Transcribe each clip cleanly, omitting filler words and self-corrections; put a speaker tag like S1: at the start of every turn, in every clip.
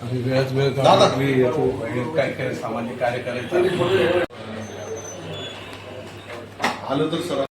S1: आणि वेळात वेळ काढून येतो काय काय सामाजिक कार्य करायचं
S2: आलं तर सर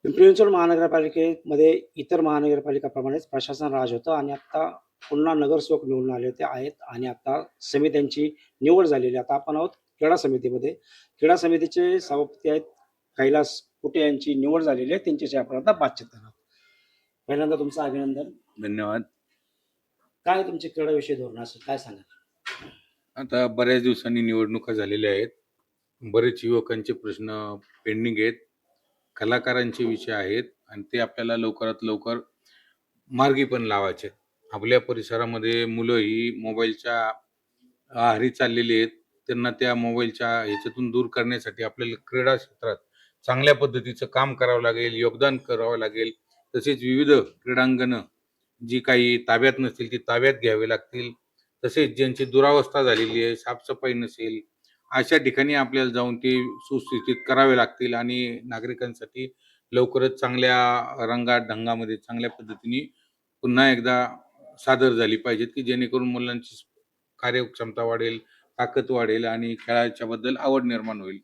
S3: पिंपरी चिंचवड महानगरपालिकेमध्ये इतर महानगरपालिकाप्रमाणेच प्रशासन राज होतं आणि आता पुन्हा नगरसेवक निवडून आले होते आहेत आणि आता समित्यांची निवड झालेली आहे. आता आपण आहोत क्रीडा समितीमध्ये. क्रीडा समितीचे सभापती आहेत कैलास कुटे यांची निवड झालेली आहे. त्यांच्याशी आपण आता बातचीत करणार. पहिल्यांदा तुमचं अभिनंदन.
S4: धन्यवाद.
S3: काय तुमचे क्रीडाविषयी धोरण असेल काय सांगा?
S4: आता बऱ्याच दिवसांनी निवडणुका झालेल्या आहेत. बरेच युवकांचे प्रश्न पेंडिंग आहेत, कलाकारांचे विषय आहेत आणि ते आपल्याला लवकरात लवकर मार्गी पण लावायचे. आपल्या परिसरामध्ये मुलं ही मोबाईलच्या आहारी चाललेली आहेत. त्यांना त्या मोबाईलच्या ह्याच्यातून दूर करण्यासाठी आपल्याला क्रीडा क्षेत्रात चांगल्या पद्धतीचं काम करावं लागेल, योगदान करावं लागेल. तसेच विविध क्रीडांगणं जी काही ताब्यात नसतील ती ताब्यात घ्यावी लागतील. तसेच ज्यांची दुरावस्था झालेली आहे, साफसफाई नसेल, अशा ठिकाणी आपल्याला जाऊन ते सुस्थितीत करावे लागतील आणि नागरिकांसाठी लवकरच चांगल्या रंगात ढंगामध्ये चांगल्या पद्धतीने पुन्हा एकदा सादर झाली पाहिजेत की जेणेकरून मुलांची कार्यक्षमता वाढेल, ताकद वाढेल आणि खेळाच्या बद्दल आवड निर्माण होईल.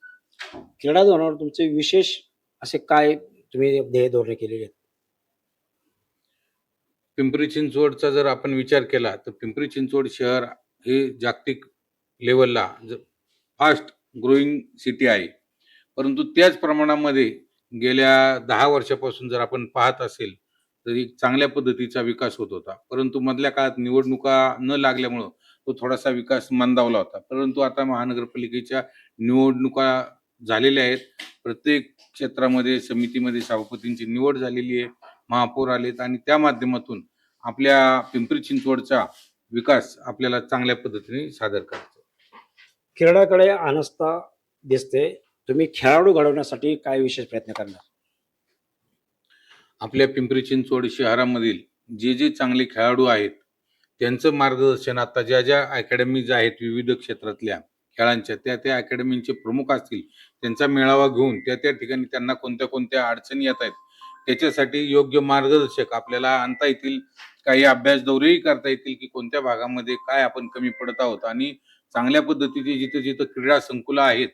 S3: क्रीडा धोरणावर तुमचे विशेष असे काय तुम्ही ध्येय धोरणे केलेली आहेत?
S4: पिंपरी चिंचवडचा जर आपण विचार केला तर पिंपरी चिंचवड शहर हे जागतिक लेवलला फास्ट ग्रोईंग सिटी आहे. परंतु त्याच प्रमाणामध्ये गेल्या 10 वर्षापासून जर आपण पाहत असेल तर एक चांगल्या पद्धतीचा विकास होत होता. परंतु मधल्या काळात निवडणुका न लागल्यामुळं तो थोडासा विकास मंदावला होता. परंतु आता महानगरपालिकेच्या निवडणुका झालेल्या आहेत. प्रत्येक क्षेत्रामध्ये समितीमध्ये सभापतींची निवड झालेली आहे, महापौर आलेत आणि त्या माध्यमातून आपल्या पिंपरी चिंचवडचा विकास आपल्याला चांगल्या पद्धतीने सादर करायचा.
S3: क्रीडाकडे अनास्था दिसते. तुम्ही खेळाडू घडवण्यासाठी काय विशेष प्रयत्न करणार?
S4: आपल्या पिंपरी चिंचवड शहरामधील जे जे चांगले खेळाडू आहेत त्यांचं मार्गदर्शन आता ज्या ज्या अकॅडमीज आहेत विविध क्षेत्रातल्या खेळांच्या त्या अकॅडमीचे प्रमुख असतील त्यांचा मेळावा घेऊन त्या ठिकाणी त्यांना कोणत्या कोणत्या अडचणी येत आहेत त्याच्यासाठी योग्य मार्गदर्शक आपल्याला आणता येतील. काही अभ्यास दौरेही करता येतील की कोणत्या भागामध्ये काय आपण कमी पडत आहोत आणि चांगल्या पद्धतीचे जिथं जिथं क्रीडा संकुलं आहेत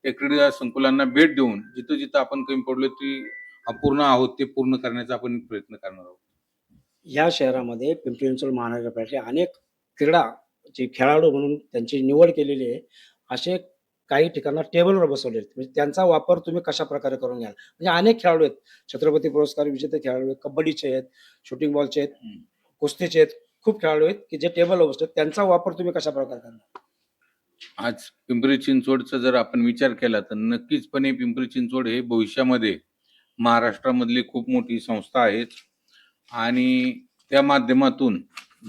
S4: त्या क्रीडा संकुलांना भेट देऊन जिथं जिथं आपण कमी पडलो ती अपूर्ण आहोत ते पूर्ण करण्याचा आपण प्रयत्न करणार आहोत.
S3: या शहरामध्ये पिंपरी चिंचवड महानगरपालिकेचे अनेक क्रीडाचे खेळाडू म्हणून त्यांची निवड केलेली आहे. असे काही ठिकाणा टेबलवर बसवले आहेत. म्हणजे त्यांचा वापर तुम्ही कशा प्रकारे करून घ्याल? म्हणजे अनेक खेळाडू आहेत. छत्रपती पुरस्कार विजेते खेळाडू आहेत, कबड्डीचे आहेत, शूटिंग बॉलचे आहेत, कुस्तीचे आहेत. खूप खेळाडू आहेत की जे टेबलवर बसतात. त्यांचा वापर तुम्ही कशा प्रकारे करणार?
S4: आज पिंपरी चिंचवडचा जर आपण विचार केला तर नक्कीचपणे पिंपरी चिंचवड हे भविष्यामध्ये महाराष्ट्रामधली खूप मोठी संस्था आहे आणि त्या माध्यमातून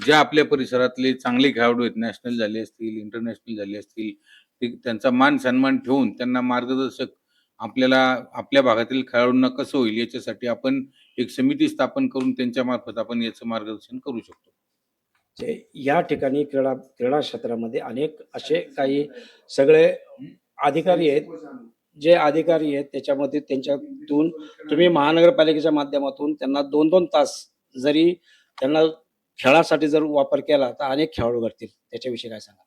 S4: ज्या आपल्या परिसरातले चांगले खेळाडू आहेत, नॅशनल झाले असतील, इंटरनॅशनल झाले असतील, त्यांचा मान सन्मान ठेवून त्यांना मार्गदर्शक आपल्याला आपल्या भागातील खेळाडूंना कसं होईल याच्यासाठी आपण एक समिती स्थापन करून त्यांच्या मार्फत आपण याचं मार्गदर्शन करू शकतो.
S3: या ठिकाणी क्रीडा क्रीडा क्षेत्रामध्ये अनेक असे काही सगळे अधिकारी आहेत. जे अधिकारी आहेत त्याच्यामध्ये त्यांच्यातून तुम्ही महानगरपालिकेच्या माध्यमातून त्यांना 2-2 तास जरी त्यांना खेळासाठी जर वापर केला तर अनेक खेळाडू घडतील. त्याच्याविषयी काय सांगा?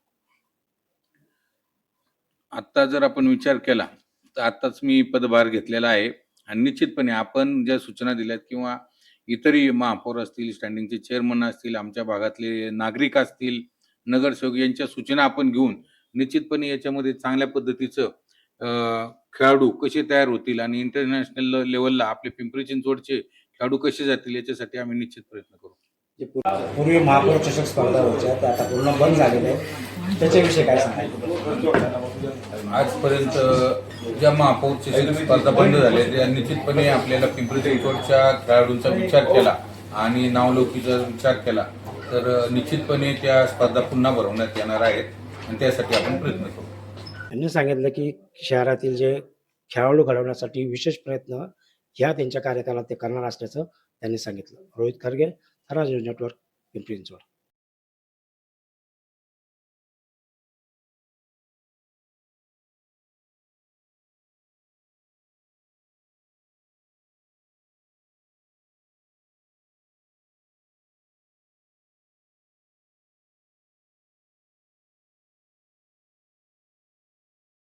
S4: आता जर आपण विचार केला तर आताच मी पदभार घेतलेला आहे आणि निश्चितपणे आपण ज्या सूचना दिल्यात किंवा इतरही महापौर असतील, स्टँडिंगचे चेअरमन असतील, आमच्या भागातले नागरिक असतील, नगरसेवक यांच्या सूचना आपण घेऊन निश्चितपणे याच्यामध्ये चांगल्या पद्धतीचं खेळाडू कसे तयार होतील आणि इंटरनॅशनल लेवलला आपले पिंपरी चिंचवडचे खेळाडू कसे जातील याच्यासाठी आम्ही निश्चित प्रयत्न करू.
S3: जे पूर्वी महापौर चषक स्पर्धा व्हायच्या त्या आता पूर्ण बंद झालेल्या आहेत. त्याच्याविषयी काय सांगायचं?
S4: आजपर्यंत ज्या महापौर चषक स्पर्धा बंद झाल्या त्या निश्चितपणे आपल्याला पिंपरी चिंचवडच्या खेळाडूंचा विचार केला आणि नावलौकीचा विचार केला तर निश्चितपणे त्या स्पर्धा पुन्हा भरवण्यात येणार आहेत आणि त्यासाठी आपण प्रयत्न करू.
S3: त्यांनी सांगितलं की शहरातील जे खेळाडू घडवण्यासाठी विशेष प्रयत्न ह्या त्यांच्या कार्यकालात ते करणार असल्याचं त्यांनी सांगितलं. Rohit Kharge, Swaraj news network, Pimpri Chinchwad.